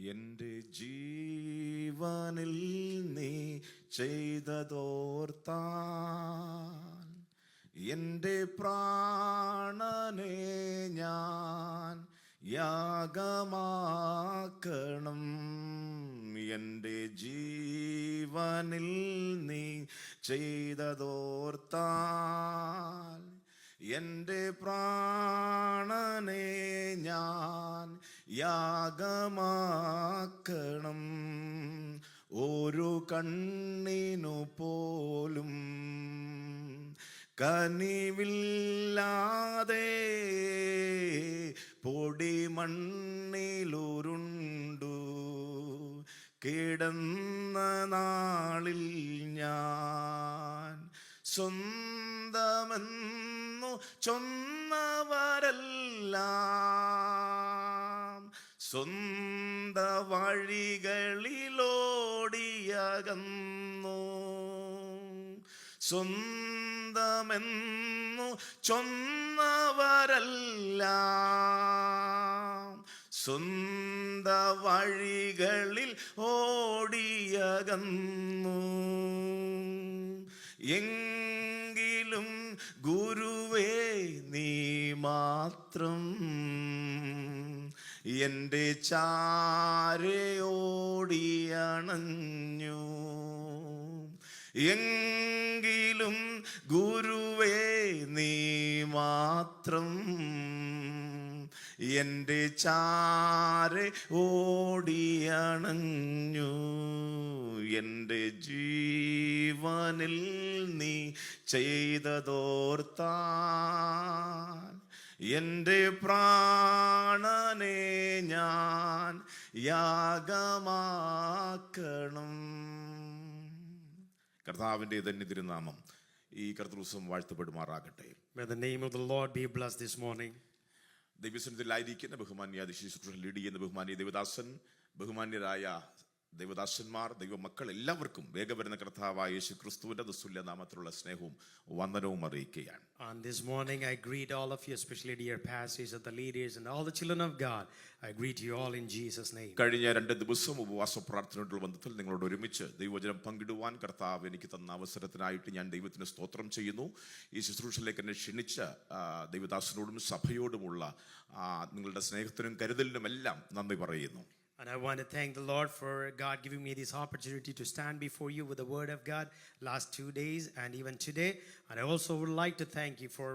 എൻ്റെ ജീവനിൽ നീ ചെയ്തതോർത്താൽ എൻ്റെ പ്രാണനെ ഞാൻ യാഗമാക്കണം. എൻ്റെ ജീവനിൽ നീ ചെയ്തതോർത്താൽ എൻ്റെ പ്രാണനെ ഞാൻ യാഗമാക്കണം. ഒരു കണ്ണിനു പോലും കനിവില്ലാതെ പൊടിമണ്ണിലുരുണ്ടു കിടന്ന നാളിൽ ഞാൻ സ്വന്തമെന്നു ചൊന്നവരെല്ലാം സ്വന്ത വഴികളിലോടിയകന്നു. സ്വന്തമെന്നു ചൊന്നവരെല്ലാം സ്വന്ത വഴികളിൽ ഓടിയകന്നു. എങ്കിലും ഗുരുവേ നീ മാത്രം എൻ്റെ ചാരയോടിയണഞ്ഞു. എങ്കിലും ഗുരുവേ നീ മാത്രം എൻ്റെ ചാര ഓടിയണഞ്ഞു. എൻ്റെ ജീവനിൽ നീ ചെയ്തതോർത്താൽ എൻ്റെ പ്രാണനെ ഞാൻ യാഗമാക്കണം. കർത്താവിൻ്റെ തന്നെ തിരുനാമം ഈ കർത്തൃദിവസം വാഴ്ത്തപ്പെടുമാറാകട്ടെ. May the name of the Lord be blessed this morning. ദൈവസന്നിധിയിലായിരിക്കുന്ന ബഹുമാന്യ ശുശ്രൂഷ ലീഡ് ചെയ്യുന്ന ബഹുമാന്യ ദേവദാസൻ, ബഹുമാന്യരായ ദൈവദാസന്മാർ, ദൈവമക്കൾ എല്ലാവർക്കും വേഗം വരുന്ന കർത്താവായ യേശു ക്രിസ്തുവിന്റെ തുല്യ നാമത്തിലുള്ള സ്നേഹവും വന്ദനവും അറിയിക്കുകയാണ്. On this morning I greet all of you, especially dear pastors and the leaders and all the children of God. I greet you all in Jesus' name. കഴിഞ്ഞ 2 ദിവസം ഉപവാസ പ്രാർത്ഥനയോടുള്ള ബന്ധത്തിൽ നിങ്ങളോട് ഒരുമിച്ച് ദൈവവചനം പങ്കിടുവാൻ കർത്താവ് എനിക്ക് തന്ന അവസരത്തിനായിട്ട് ഞാൻ ദൈവത്തിന് സ്തോത്രം ചെയ്യുന്നു. ഈ ശുശ്രൂഷയിലേക്ക് എന്നെ ക്ഷണിച്ച ദൈവദാസനോടും സഭയോടുമുള്ള നിങ്ങളുടെ സ്നേഹത്തിനും കരുതലിനും എല്ലാം നന്ദി പറയുന്നു. And I want to thank the Lord for God giving me this opportunity to stand before you with the word of God last 2 days and even today. And I also would like to thank you for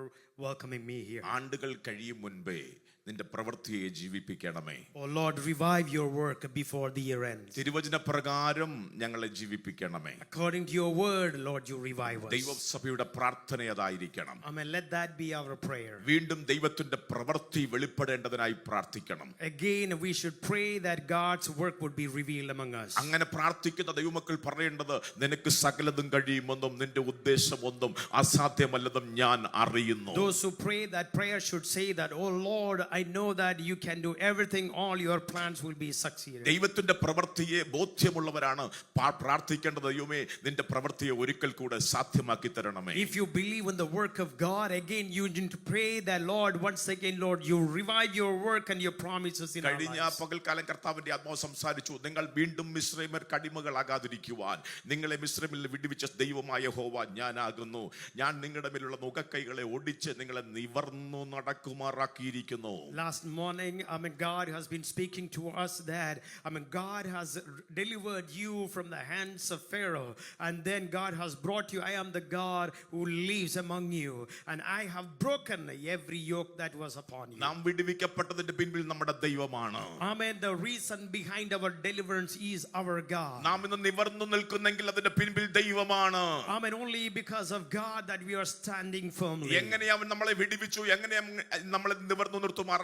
welcoming me here. ആണ്ടുകൾ കഴിയും മുൻപേ നിന്റെ പ്രവൃത്തിയെ ജീവിപ്പിക്കണമേ. Oh Lord, revive your work before the year ends. തിരുവചന പ്രകാരം ഞങ്ങളെ ജീവിപ്പിക്കണമേ. According to your word, Lord, you revive us. ദൈവസഭയുടെ പ്രാർത്ഥന അതായിരിക്കണം. Amen. Let that be our prayer. വീണ്ടും ദൈവത്തിന്റെ പ്രവൃത്തി വെളിപ്പെടേണ്ടതിനായി പ്രാർത്ഥിക്കണം. Again, we should pray that God's work would be revealed among us. അങ്ങനെ പ്രാർത്ഥിക്കുന്ന ദൈവമക്കൾ പറയേണ്ടത്, നിനക്ക് സകലതും കഴിയുമെന്നും നിന്റെ ഉദ്ദേശമൊന്നും അസാധ്യമല്ലെന്നും ഞാൻ അറിയുന്നു. Those who pray that prayer should say that, oh Lord, I know that you can do everything, all your plans will be succeeded. ദൈവത്തിന്റെ പ്രവൃത്തിയെ ബോധ്യമുള്ളവരാണ് പ്രാർത്ഥിക്കേണ്ടത്. ദൈവമേ, നിന്റെ പ്രവൃത്തിയെ ഒരിക്കൽ കൂടെ സാധ്യമാക്കി തരണമേ. If you believe in the work of God, again you need to pray that, Lord, once again, Lord, you revive your work and your promises in our lives. കഴിഞ്ഞ പകൽക്കാലം കർത്താവിന്റെ ആത്മാവ് സംസാരിച്ചു, നിങ്ങൾ വീണ്ടും മിസ്രയീമ്യർക്ക് അടിമകളാകാതിരിക്കുവാൻ നിങ്ങളെ മിസ്രയീമിൽ വിടുവിച്ച ദൈവമായ യഹോവ ഞാനാകുന്നു. ഞാൻ നിങ്ങളുടെ മേലുള്ള നുകക്കൈകളെ ഒടിച്ച് നിങ്ങളെ നിവർന്നു നടക്കുമാറാക്കിയിരിക്കുന്നു. Last morning, God has been speaking to us that, God has delivered you from the hands of Pharaoh, and then God has brought you. I am the God who lives among you, and I have broken every yoke that was upon you. നാം വിടുവിക്കപ്പെട്ടതിന്റെ പിന്നിൽ നമ്മുടെ ദൈവമാണ്. Amen. The reason behind our deliverance is our God. നാം ഇന്ന് നിവർന്നു നിൽക്കുന്നെങ്കിൽ അതിന്റെ പിന്നിൽ ദൈവമാണ്. Amen. Only because of God that we are standing firmly. എങ്ങനെ അവൻ നമ്മളെ വിടുവിച്ചു, എങ്ങനെ നമ്മളെ നിവർന്നു നിർത്തുമാറാക്കി,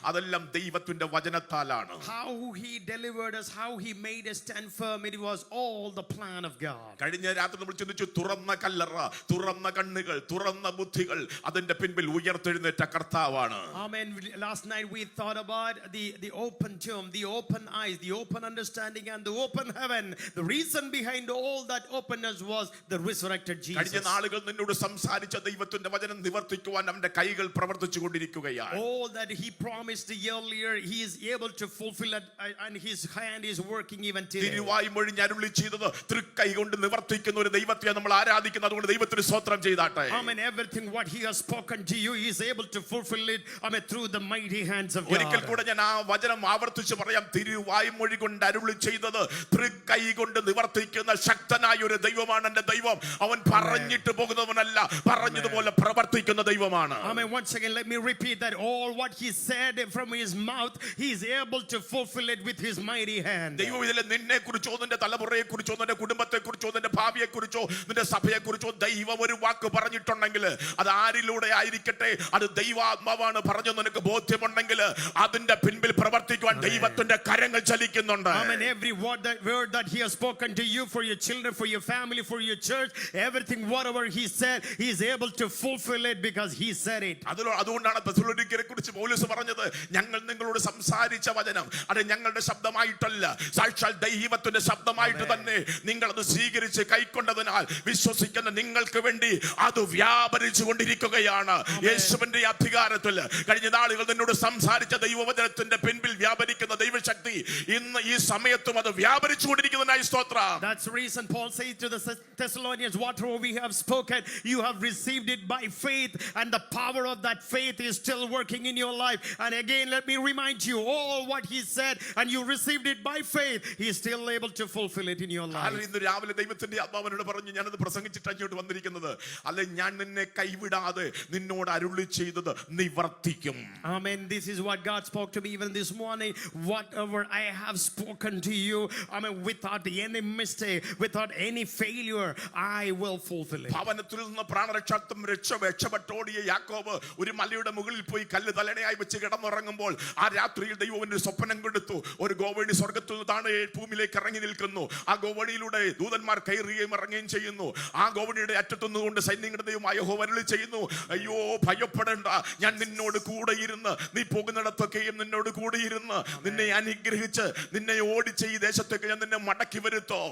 അതെല്ലാം ദൈവത്തിന്റെ വചനത്താലാണ്. How he delivered us, how he made us stand firm, it was all the plan of God. കഴിഞ്ഞ രാത്രി നമ്മൾ ചിന്തിച്ചു, തുറന്ന കല്ലറ, തുറന്ന കണ്ണുകൾ, തുറന്ന ബുദ്ധികൾ, അതിന്റെ പിന്നിൽ ഉയർത്തെഴുന്നേറ്റ കർത്താവാണ്. Amen. Last night we thought about the open tomb, the open eyes, the open understanding and the open heaven. The reason behind all that openness was the resurrected Jesus. കഴിഞ്ഞ നാളുകൾ നിന്നോട് സംസാരിച്ച ദൈവത്തിന്റെ വചനം നിവർത്തിക്കുവാൻ അവന്റെ കൈകൾ പ്രവർത്തിച്ചുകൊണ്ടിരിക്കുകയാണ്. All that that he promised earlier, he is able to fulfill it, and his hand is working even today. തിരുവായി മൊഴിഞ്ഞ് അരുളി ചെയ്തത് തൃക്കൈ കൊണ്ട് നിവർത്തിക്കുന്ന ഒരു ദൈവത്തെ നമ്മൾ ആരാധിക്കുന്നത്. അതുകൊണ്ട് ദൈവത്തിന് സ്തോത്രം ചെയ്താട്ടെ. Amen. Everything what he has spoken to you, he is able to fulfill it, amen, through the mighty hands of ഒരിക്കൽ God. കൂടെ ഞാൻ ആ വചനം ആവർത്തിച്ച് പറയാം. തിരുവായി മൊഴി കൊണ്ട് അരുളി ചെയ്തത് തൃക്കൈ കൊണ്ട് നിവർത്തിക്കുന്ന ശക്തനായ ഒരു ദൈവമാണ് എന്റെ ദൈവം. അവൻ പറഞ്ഞിട്ട് പോകുന്നവനല്ല, പറഞ്ഞതുപോലെ പ്രവർത്തിക്കുന്ന ദൈവമാണ്. Amen. Once again, let me repeat that all what he said from his mouth, he is able to fulfill it with his mighty hand. ദൈവം ഇതിലെ നിന്നെ കുറിച്ചോ നിന്റെ തലമുറയെ കുറിച്ചോ നിന്റെ കുടുംബത്തെ കുറിച്ചോ നിന്റെ ഭാവിയെ കുറിച്ചോ നിന്റെ സഭയെ കുറിച്ചോ ദൈവം ഒരു വാക്ക് പറഞ്ഞിട്ടുണ്ടെങ്കിൽ അത് ആരിലൂടെ ആയിരിക്കട്ടെ, അത് ദൈവാത്മാവാണ് പറഞ്ഞത് നിനക്ക് ബോധ്യമുണ്ടെങ്കിൽ അതിന്റെ പിൻപിൽ പ്രവർത്തിക്കുവാൻ ദൈവത്തിന്റെ കരങ്ങൾ ചലിക്കുന്നുണ്ട്. Amen. Every word that he has spoken to you, for your children, for your family, for your church, everything whatever he said, he is able to fulfill it because he said it. അതുകൊണ്ടാണ് തെസ്സലോനിക്കരെ കുറിച്ച് പൗലോസ് പറഞ്ഞത്, ഞങ്ങൾ നിങ്ങളോട് സംസാരിച്ച വചനം അത് ഞങ്ങളുടെ ശബ്ദമായിട്ടല്ല, സാക്ഷാൽ ദൈവത്തിന്റെ ശബ്ദമായിട്ട് തന്നെ നിങ്ങൾ അത് സ്വീകരിച്ച് കൈക്കൊണ്ടതിനാൽ വിശ്വസിക്കുന്ന നിങ്ങൾക്ക് വേണ്ടി അത് വ്യാപരിച്ചു കൊണ്ടിരിക്കുകയാണ്. യേശുവിന്റെ അധികാരത്തിൽ കഴിഞ്ഞ നാളുകൾ നിന്നോട് സംസാരിച്ച ദൈവവചനത്തിന്റെ പിൻപിൽ വ്യാപരിക്കുന്ന ദൈവശക്തി ഇന്ന് ഈ സമയത്തും അത് വ്യാപരിച്ചു കൊണ്ടിരിക്കുന്നതിനായി സ്തോത്രം. That's the reason Paul says to the Thessalonians, whatever we have spoken, you have received it by faith, and the power of that faith is still working in your life. And again, let me remind you, all what he said, and you received it by faith, he is still able to fulfill it in your life. ഇന്ന് രാവിലെ ദൈവത്തിന്റെ ആത്മാവിനോട് പറഞ്ഞു, ഞാനത് പ്രസംഗിച്ചിട്ട് അങ്ങോട്ട് വന്നിരിക്കുന്നത്, അല്ലെ ഞാൻ നിന്നെ കൈവിടാതെ നിന്നോട് അരുളി ചെയ്തത് നിവർത്തിക്കും. Amen. This is what God spoke to me even this morning. Whatever I have spoken to you, amen, without any mistake, without any failure, I will fulfill it. ഭവനത്തിൽ നിന്ന് പ്രാണരക്ഷാർത്ഥം രക്ഷപ്പെട്ടോടിയ യാക്കോബ് ഒരു മലയുടെ മുകളിൽ പോയി കല്ല് തലണയായി വെച്ച് കിടന്നുറങ്ങുമ്പോൾ ആ രാത്രിയിൽ ദൈവം ഒരു സ്വപ്നം കൊടുത്തു. ഒരു ഗോവണി സ്വർഗത്തിൽ നിന്ന് താഴെ ഭൂമിയിലേക്ക് ഇറങ്ങി നിൽക്കുന്നു. ആ ഗോവണിയിലൂടെ ദൂതന്മാർ കയറുകയും ഇറങ്ങുകയും ചെയ്യുന്നു. ആ ഗോവണിയുടെ അറ്റത്തുനിന്നുകൊണ്ട് സൈന്യങ്ങളുടെ ദൈവമായ യഹോവ അരുളി ചെയ്യുന്നു, അയ്യോ ഭയപ്പെടേണ്ട, ഞാൻ നിന്നോട് കൂടെ ഇരുന്ന് നീ പോകുന്നിടത്തൊക്കെയും നിന്നോട് കൂടെ ഇരുന്ന് നിന്നെ അനുഗ്രഹിച്ച് നിന്നെ ഓടിച്ച ഈ ദേശത്തേക്ക് ഞാൻ നിന്നെ മടക്കി വരുത്തോ.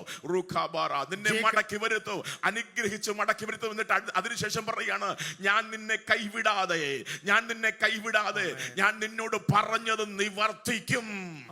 നിന്നെ മടക്കി വരുത്തോ, അനുഗ്രഹിച്ച് മടക്കി വരുത്തും. എന്നിട്ട് അതിനുശേഷം പറയാണ്, ഞാൻ നിന്നെ കൈവിടാതെ ഞാൻ നിന്നോട് പറഞ്ഞത് നിവർത്തിക്കും.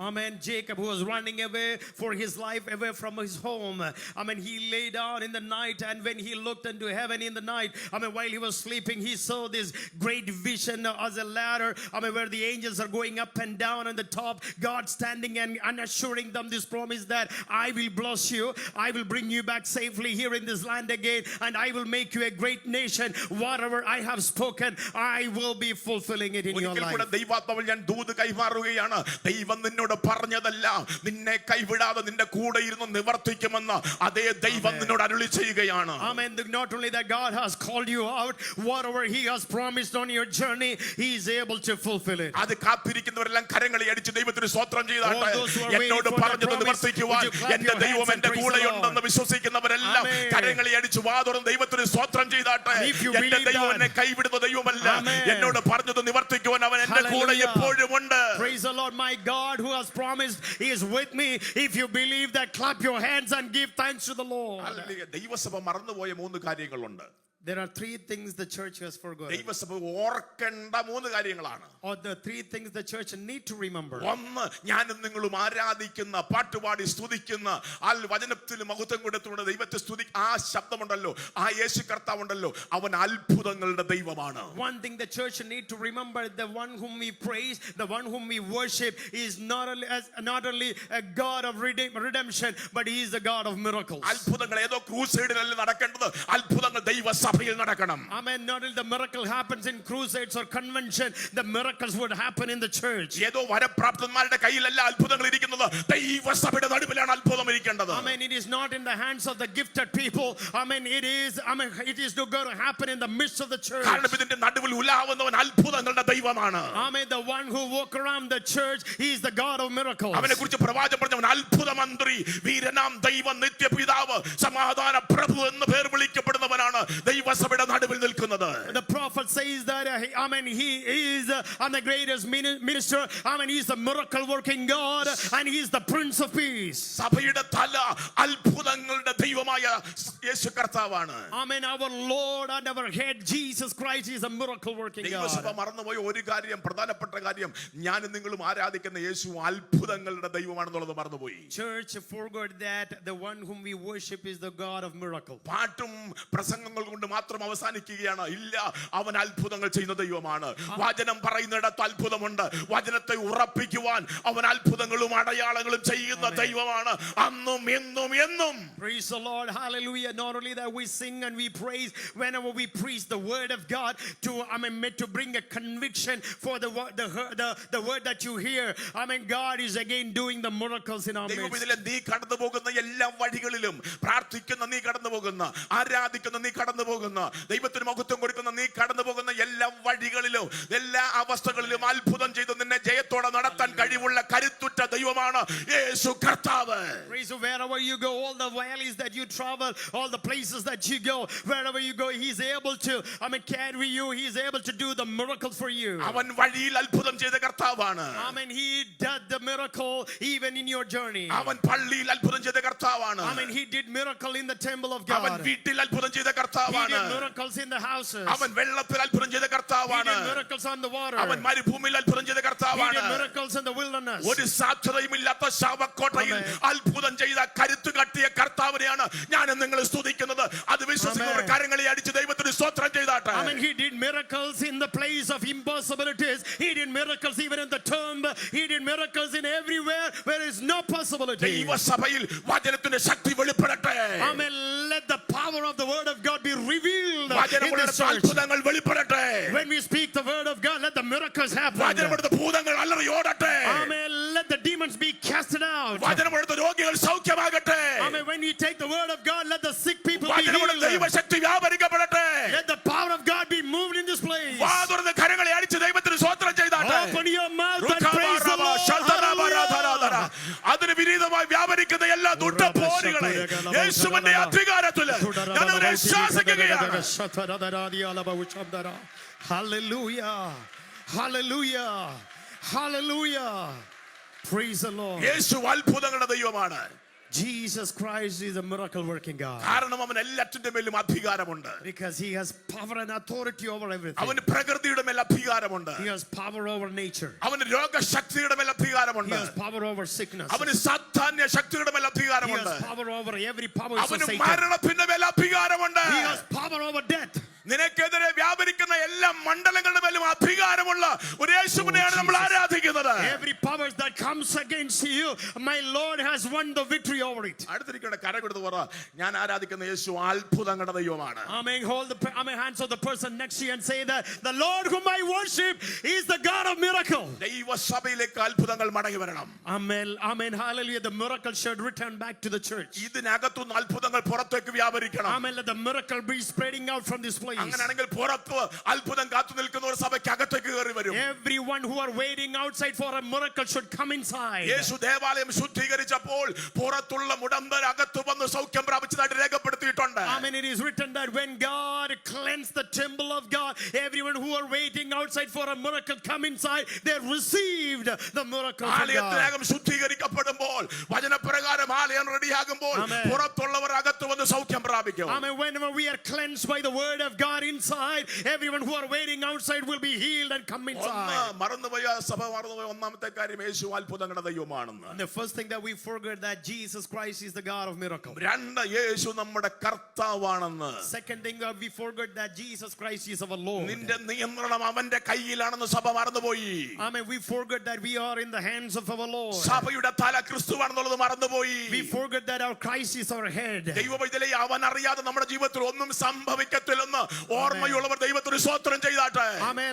Amen. Jacob, who was running away for his life, away from his home, amen, he lay down in the night, and when he looked into heaven in the night, amen, while he was sleeping, he saw this great vision as a ladder, amen, where the angels are going up and down on the top, God standing and assuring them this promise that I will bless you, I will bring you back safely here in this land again, and I will make you a great nation. Whatever I have spoken, I will be fulfilling it in your life. ദൈവാത്മാവിൽ ഞാൻ ദൂത് കൈമാറുകയാണ്. ദൈവം നിന്നോട് പറഞ്ഞതെല്ലാം നിന്നെ കൈവിടാതെ നിന്റെ കൂടെ ഇരുന്ന് നിവർത്തിക്കുമെന്ന് അതേ ദൈവം നിന്നോട് അരുളി ചെയ്യുകയാണ്. Amen. Not only that God has called you out, whatever he has promised on your journey, he is able to fulfill it. അത് കാത്തിരിക്കുന്നവരെല്ലാം കരങ്ങളെ അടിച്ച് ദൈവത്തിന് സ്തോത്രം ചെയ്താട്ടെ. എന്നോട് പറഞ്ഞത് നിവർത്തിക്കുവാൻ എന്റെ ദൈവം എന്റെ കൂടെയുണ്ടെന്ന് വിശ്വസിക്കുന്നവരെല്ലാം കരങ്ങളെ അടിച്ച് വാതുറന്ന് ദൈവത്തിന് സ്തോത്രം ചെയ്താട്ടെ. എന്റെ ദൈവം എന്നെ കൈവിടുന്ന ദൈവമല്ല, എന്നോട് പറഞ്ഞത് നിവർത്തിക്കുവാൻ അവൻ എന്റെ കൂടെ എപ്പോഴും ഉണ്ട്. Praise the Lord. My God who has promised, he is with me. If you believe that, clap your hands and give thanks to the Lord. ദൈവസഭ മറന്നുപോയ 3 കാര്യങ്ങളുണ്ട്. There are 3 things the church has forgotten. ദൈവസഭ ഓർക്കേണ്ട 3 കാര്യങ്ങളാണ്. Or the 3 things the church need to remember. ഒന്ന്, ഞാനും നിങ്ങളും ആരാധിക്കുന്ന പാട്ടുപാടി സ്തുതിക്കുന്ന ആ വചനത്തിൽ മഹത്വം കൊടുത്തുകൊണ്ട് ദൈവത്തെ ആ ശബ്ദമുണ്ടല്ലോ, ആ യേശു കർത്താവുണ്ടല്ലോ, അവൻ അത്ഭുതങ്ങളുടെ ദൈവമാണ്. One thing the church need to remember, the one whom we praise, the one whom we worship is not only a God of redemption, but he is the God of miracles. അത്ഭുതങ്ങൾ ഏതോ ക്രൂസൈഡിലല്ല നടക്കേണ്ടത്, അത്ഭുതങ്ങൾ ദൈവസഭയിൽ നടക്കണം. Amen. Not only the miracle happens in crusades or convention, the miracles would happen in the church. ഏതോ വരപ്രാപ്തന്മാരുടെ കയ്യിലല്ല അത്ഭുതങ്ങൾ ഇരിക്കുന്നത്, ദൈവസഭയുടെ നടുവിലാണ് അത്ഭുതം ഇരിക്കേണ്ടത്. Amen. It is not in the hands of the gifted people. Amen. It is going to happen in the midst of the church. കാരണം ഇതിന്റെ നടുവിൽ ഉലാവുന്നവൻ അത്ഭുതങ്ങളുടെ ദൈവമാണ്. Amen. The one who walk around the church, he is the God of miracles. അവനെ കുറിച്ച് പ്രവാചകൻ പറഞ്ഞവൻ അത്ഭുത മന്ത്രി, വീരനാം ദൈവം, നിത്യപിതാവ്, സമാധാന പ്രഭു എന്ന് പേർ വിളിക്കപ്പെടുന്നവനാണ്. ദൈവസഭയുടെ നടുവിൽ നിൽക്കുന്നത്. The prophet says that he is the greatest minister. He's the miracle working God, and he's the Prince of Peace. സഭയുടെ തല അത്ഭുതങ്ങളുടെ ദൈവമായ യേശു കർത്താവാണ്. Our Lord and our head Jesus Christ is a miracle working God. ദൈവസഭ മറന്നുപോയ ഒരു കാര്യം, പ്രധാനപ്പെട്ട കാര്യം, ഞാനും നിങ്ങളും ആരാധിക്കുന്ന യേശു അത്ഭുതങ്ങളുടെ ദൈവമാണെന്നുള്ളത് മറന്നുപോയി. Church forgot that the one whom we worship is the God of miracle. പാട്ടും പ്രസംഗങ്ങൾ കൊണ്ട് മാത്രം അവസാനിക്കുകയാണ്. ഇല്ല, അവൻ അത്ഭുതങ്ങൾ ചെയ്യുന്ന ദൈവമാണ്. വചനം പറയുന്നിടത്ത് അത്ഭുതമുണ്ട്. വചനത്തെ ഉറപ്പിക്കുവാൻ അവൻ അത്ഭുതങ്ങളും അടയാളങ്ങളും ചെയ്യുന്ന ദൈവമാണ് അന്നും എന്നും എന്നും. Praise the Lord, hallelujah. Not only that we sing and we praise whenever we preach the word of God to bring a conviction for the word that you hear. God is again doing the miracles in our midst. ദൈവവിധിയിലെ നീ കടന്നു പോകുന്ന എല്ലാ വഴികളിലും, പ്രാർത്ഥിക്കുന്ന നീ കടന്നു പോകുന്ന, ആരാധിക്കുന്ന നീ കടന്നു പോകുന്ന, ദൈവത്തിന് മഹത്വം കൊടുക്കുന്ന നീ കടന്നു പോകുന്ന എല്ലാ വഴികളിലും, എല്ലാ അവസ്ഥകളിലും അത്ഭുതം ചെയ്ത് നിന്നെ ജയത്തോടെ നടത്താൻ കഴിവുള്ള കരുത്തുറ്റ ദൈവമാണ് യേശു കർത്താവ്. Wherever you go, all the valleys that you travel, all the places that you go, wherever you go, he's able to carry you. He's able to do the miracle for you. അവൻ വഴിയിൽ അത്ഭുതം ചെയ്ത കർത്താവാണ്. He did the miracle even in your journey. അവൻ പള്ളിയിൽ അത്ഭുതം ചെയ്ത കർത്താവാണ്. he did miracle in the temple of God. അവൻ വീട്ടിൽ അത്ഭുതം ചെയ്ത കർത്താവാണ്. He did miracles in the houses. അവൻ വെള്ളത്തിൽ അത്ഭുതം ചെയ്ത കർത്താവാണ്. He did miracles on the water. അവൻ മരുഭൂമിയിൽ അത്ഭുതം ചെയ്ത കർത്താവാണ്. He did miracles in the wilderness. ഒരു സാധ്യതയുമില്ലാത്ത ശവക്കോട്ടയിൽ അത്ഭുതം ചെയ്ത കരുത്തു കട്ടിയ കർത്താവിനെയാണ് ഞാൻ നിങ്ങൾ സ്തുതിക്കുന്നത്. അത് വിശ്വസിക്കുന്നവർ കരങ്ങളെ അടിച്ച് ദൈവത്തിന് സ്തോത്രം ചെയ്താട്ടെ. He did miracles in the place of impossibilities. He did miracles even in the tomb. He did miracles in everywhere where there is no possibility. ദൈവസഭയിൽ വചനത്തിന്റെ ശക്തി വെളിപ്പെടട്ടെ. Let the power of the word of God be revealed in this church. അത്ഭുതങ്ങൾ വെളിപ്പെടട്ടെ. When we speak the word of God, let the miracles happen. വചനമെടുത്ത ഭൂതങ്ങൾ അലറി ഓടട്ടെ. Let the demons be casted out. വചനമെടുത്ത രോഗികൾ സൗഖ്യമാകട്ടെ. When we take the word of God, let the sick people be വചനമെടുത്ത healed. ദൈവശക്തി വ്യാപരിക്കപ്പെടട്ടെ. Let the power of God be moved in this place. വാ തുറന്ന് കരങ്ങളെ അടിച്ച് ദൈവത്തിന് സ്തോത്രം ചെയ്താട്ടെ. Open your mouth and praise the Lord. അതിന് വിരീതമായി വ്യാപരിക്കുന്ന എല്ലാ ദുഷ്ടപോരുകളെ യേശുവിന്റെ അധികാരത്തിൽ ഞാൻ അവരെ ശാസിക്കുകയാണ്. Hallelujah. Hallelujah. Hallelujah. Praise the Lord. യേശു അത്ഭുതങ്ങളുടെ ദൈവമാണ്. Jesus Christ is a miracle working God. കാരണം അവൻ എല്ലാറ്റിന്റെ മേലും അധികാരമുണ്ട്. Because he has power and authority over everything. അവന് പ്രകൃതിയുടെ മേൽ അധികാരമുണ്ട്. He has power over nature. അവന് രോഗശക്തിയുടെ മേൽ അധികാരമുണ്ട്. He has power over sickness. അവന് സാത്താന്യ ശക്തിയുടെ മേൽ അധികാരമുണ്ട്. He has power over every power of അവന് Satan. മരണത്തിന്റെ മേൽ അധികാരമുണ്ട്. He has power over death. നിനക്കെതിരെ വ്യാപരിക്കുന്ന എല്ലാ മണ്ഡലങ്ങളുടെ മേലും അധികാരമുള്ള ഒരു യേശുവിനെയാണ് നമ്മൾ ആരാധിക്കുന്നത്. Every power that comes against you, my Lord has won the victory over it. അടുത്തിരിക്കുന്ന കരകൊടുത്ത് പറ, ഞാൻ ആരാധിക്കുന്ന യേശു അത്ഭുതങ്ങളുടെ ദൈവമാണ്. Hold the hands of the person next to you and say that the Lord whom I worship is the God of miracle. ദൈവസഭയിലേക്ക് അത്ഭുതങ്ങൾ മടങ്ങി വരണം. Amen. Hallelujah. The miracle should return back to the church. ഇതിനകത്തുനിന്ന് അത്ഭുതങ്ങൾ പുറത്തേക്ക് വ്യാപരിക്കണം. Let the miracle be spreading out from this place. അങ്ങനെയാണെങ്കിൽ പുറത്ത് അത്ഭുതം കാത്തു നിൽക്കുന്നവർ സഭയ്ക്കകത്തേക്ക് കയറി വരും. Everyone who are waiting outside for a miracle should come inside. യേശു ദേവാലയം ശുദ്ധീകരിച്ചപ്പോൾ പുറത്തുള്ള മുടന്തർ അകത്ത് വന്ന് സൗഖ്യം പ്രാപിച്ചതായിട്ട് രേഖപ്പെടുത്തിയിട്ടുണ്ട്. It is written that when God cleansed the temple of God, everyone who are waiting outside for a miracle come inside, they received the miracle from God. ആലയത്തിനകം ശുദ്ധീകരിക്കപ്പെടുമ്പോൾ വചനപ്രകാരം ആലയം റെഡിയാകുമ്പോൾ പുറത്തുള്ളവർ അകത്ത് വന്ന് സൗഖ്യം പ്രാപിക്കും. Whenever we are cleansed by the word of God inside, everyone who are waiting outside will be healed and come inside. മറന്നുപോയ സഭ മറന്നുപോയ ഒന്നാമത്തെ കാര്യം യേശു അത്ഭുതങ്ങളുടെ ദൈവമാണെന്ന്. The first thing that we forget that Jesus Christ is the God of miracle. രണ്ട്, യേശു നമ്മുടെ കർത്താവാണെന്ന്. Second thing that we forget that Jesus Christ is our Lord. നിന്റെ നിയന്ത്രണം അവന്റെ കയ്യിലാണെന്ന് സഭ മറന്നുപോയി. We forget that we are in the hands of our Lord. സഭയുടെ തല ക്രിസ്തുവാണെന്നുള്ളത് മറന്നുപോയി. We forget that our Christ is our head. ദൈവവിധിയിലെ അവൻ അറിയാതെ നമ്മുടെ ജീവിതത്തിൽ ഒന്നും സംഭവിക്കത്തില്ലെന്ന് ഓർമ്മയുള്ളവർ ദൈവത്തിന് സ്തോത്രം ചെയ്താട്ടെ.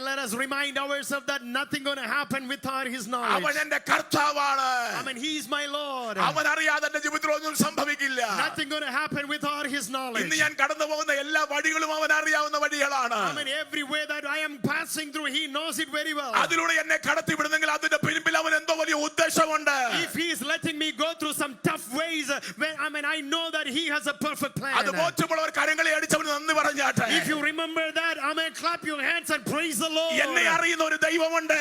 Let us remind ourselves that nothing going to happen without his knowledge. അവൻ എന്റെ കർത്താവാണ്. he is my Lord. അവൻ അറിയാതെ എന്റെ ജീവിതത്തിൽ ഒന്നും സംഭവിക്കില്ല. Nothing going to happen without his knowledge. ഇന്ന് ഞാൻ കടന്നു പോകുന്ന എല്ലാ വഴികളും അവൻ അറിയാവുന്ന വഴികളാണ്. Every way that I am passing through, he knows it very well. അതിലൂടെ എന്നെ കടത്തി വിടുന്നെങ്കിൽ അതിന്റെ പിന്നിൽ അവൻ എന്തോ വലിയ ഉദ്ദേശമുണ്ട്. If he is letting me go through some tough ways, I know that He has a perfect plan. അത് ബോധ്യമുള്ളവർ കരങ്ങളെ അടിച്ചവന് നന്ദി പറഞ്ഞാട്ടെ. If you remember that, clap your hands and praise the Lord. എന്നെ അറിയുന്ന ഒരു ദൈവമുണ്ട്.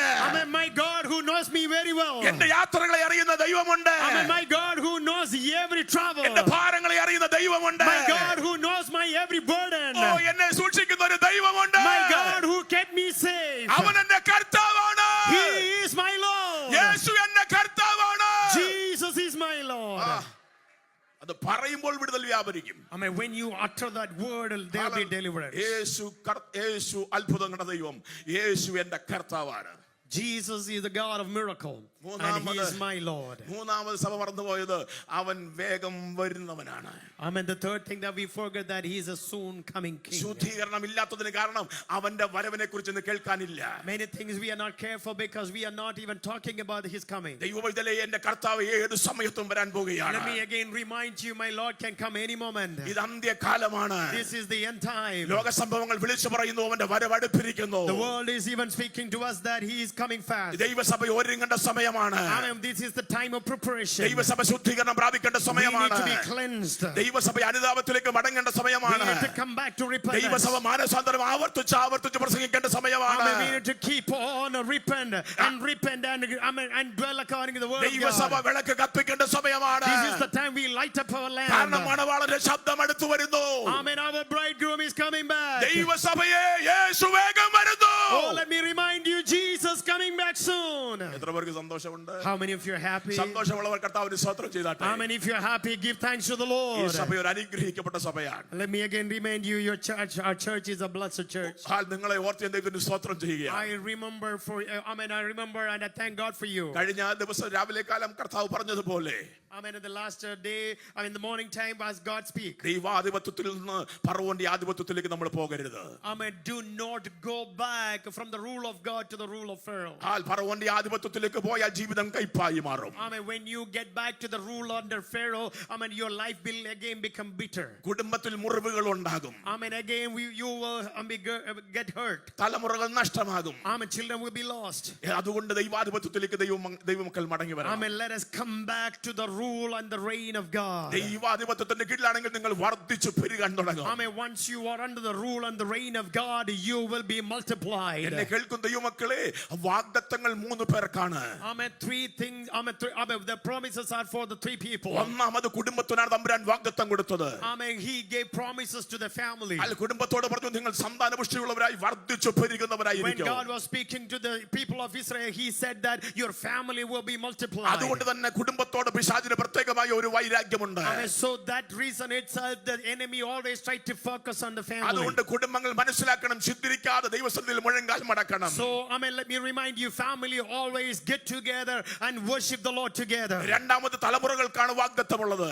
My God who knows me very well. എന്റെ യാത്രകളെ അറിയുന്ന ദൈവമുണ്ട്. My God who knows every travel. എന്റെ ഭാരങ്ങളെ അറിയുന്ന ദൈവമുണ്ട്. My God who knows my every burden. എന്നെ സൂക്ഷിക്കുന്ന ഒരു ദൈവമുണ്ട്. My God who kept me safe. അവൻ എന്റെ കർത്താവാണ്. He is my Lord. യേശു എന്റെ കർത്താവാണ്. Jesus is my Lord. അത് പറയുമ്പോൾ വിടുതൽ വ്യാപരിക്കും. When you utter that word, there will be deliverance. യേശു അത്ഭുതങ്ങളുടെ ദൈവം. യേശു എന്റെ കർത്താവാണ്. Jesus is the God of miracle, and He is my Lord. മൂന്നാമത് സഭ മറന്നുപോയത് അവൻ വേഗം വരുന്നവനാണ്. The third thing that we forget, that He is a soon coming King. ശുദ്ധീകരണം ഇല്ലാത്തതിന് കാരണം അവന്റെ വരവിനെ കുറിച്ച് ഇന്ന് കേൾക്കാനില്ല. Many things we are not careful because we are not even talking about His coming. ദൈവവൈതലേ എന്റെ കർത്താവ് ഏത് സമയത്തും വരാൻ പോകുകയാണ്. Let me again remind you, my Lord can come any moment. ഇത് അന്ത്യകാലമാണ്. This is the end time. ലോക സംഭവങ്ങൾ വിളിച്ചു പറയുന്നു അവന്റെ വരവ് അടുത്തിരിക്കുന്നു. The world is even speaking to us that He is coming fast. ദൈവസഭ ഒരുങ്ങേണ്ട സമയമാണ്. This is the time of preparation. ദൈവസഭ ശുദ്ധീകരണം പ്രാപിക്കേണ്ട സമയമാണ്. We need to be cleansed. ദൈവസഭ അനുതാപത്തിലേക്ക് മടങ്ങേണ്ട സമയമാണ്. We need to come back to repentance. ദൈവസഭ മാനസാന്തരം ആവർത്തിച്ച് പ്രസംഗിക്കേണ്ട സമയമാണ്. We need to keep on repent and dwell according to the word of God. ദൈവസഭ വിളക്ക് കത്തിക്കേണ്ട സമയമാണ്. This is the time we light up our lamp. കാരണം മണവാളന്റെ ശബ്ദം അടുത്തു വരുന്നു. Our bridegroom is coming back. ദൈവസഭയെ യേശു വേഗം വരുന്നു. Let me remind you, Jesus coming back soon. എത്ര പേർക്ക് സന്തോഷമുണ്ട്? How many of you are happy? സന്തോഷമുള്ളവർ കർത്താവിന് സ്തോത്രം ചെയ്താട്ടെ. How many of you are happy? Give thanks to the Lord. ഈ സഭ ഒരു അനുഗ്രഹിക്കപ്പെട്ട സഭയാണ്. Let me again remind you, our church is a blessed church. നിങ്ങളെ ഓർത്ത് ഞാൻ ദൈവത്തിന് സ്തോത്രം ചെയ്യുകയാണ്. I remember and I thank God for you. കഴിഞ്ഞ ദിവസം രാവിലെ കാലം കർത്താവ് പറഞ്ഞതുപോലെ in the last day, the morning time, as God speak. ദൈവാധിപത്യത്തിൽ നിന്ന് ഫറവോന്റെ ആധിപത്യത്തിലേക്ക് നമ്മൾ പോകരുത്. Do not go back from the rule of God to the rule of Pharaoh. ഫറവോന്റെ ആധിപത്യത്തിലേക്ക് പോയാൽ ജീവിതം കൈപ്പായി മാറും. When you get back to the rule under Pharaoh, your life will again become bitter. കുടുംബത്തിൽ മുറിവുകൾ ഉണ്ടാകും. Again you will get hurt. തലമുറകൾ നഷ്ടമാകും. Children will be lost. അതുകൊണ്ട് ദൈവാധിപത്യത്തിലേക്ക് ദൈവമക്കൾ മടങ്ങി വരണം. Let us come back to the rule and the reign of God. ദൈവാധിപത്യത്തിന്റെ കീഴിലാണെങ്കിൽ നിങ്ങൾ വർദ്ധിച്ചു പെരുകാൻ തുടങ്ങും. Once you are under the rule and the reign of God, you will be multiplied. എന്നെ കേൾക്കുന്ന ദൈവമക്കളെ വാഗ്ദത്തങ്ങൾ മൂന്ന് പേർക്കാണ്. Three things. The promises are for the three people. ഒന്നാമത് കുടുംബത്തിനാണ് തമ്പുരാൻ വാഗ്ദത്തം കൊടുത്തത്. He gave promises to the family. കുടുംബത്തോട് പറഞ്ഞു നിങ്ങൾ സന്താനപുഷ്ടിയുള്ളവരായി വർദ്ധിച്ചു പെരുകുന്നവരായിരിക്കും. When God was speaking to the people of Israel, He said that your family will be multiplied. അതുകൊണ്ട് തന്നെ കുടുംബത്തോട് പിശാചിന് പ്രത്യേകമായ ഒരു വൈരാഗ്യമുണ്ട്. So that reason itself, the enemy always tried to focus on the family. അതുകൊണ്ട് കുടുംബങ്ങൾ മനസ്സിലാക്കണം, ചിന്തിരിക്കാതെ ദൈവസന്നിധിയിൽ മുഴങ്കാൽ മടക്കണം. So let me remind you, family always get together and worship the Lord together. രണ്ടാമത്തെ തലമുറകൾക്കാണ് വാഗ്ദത്തമുള്ളത്.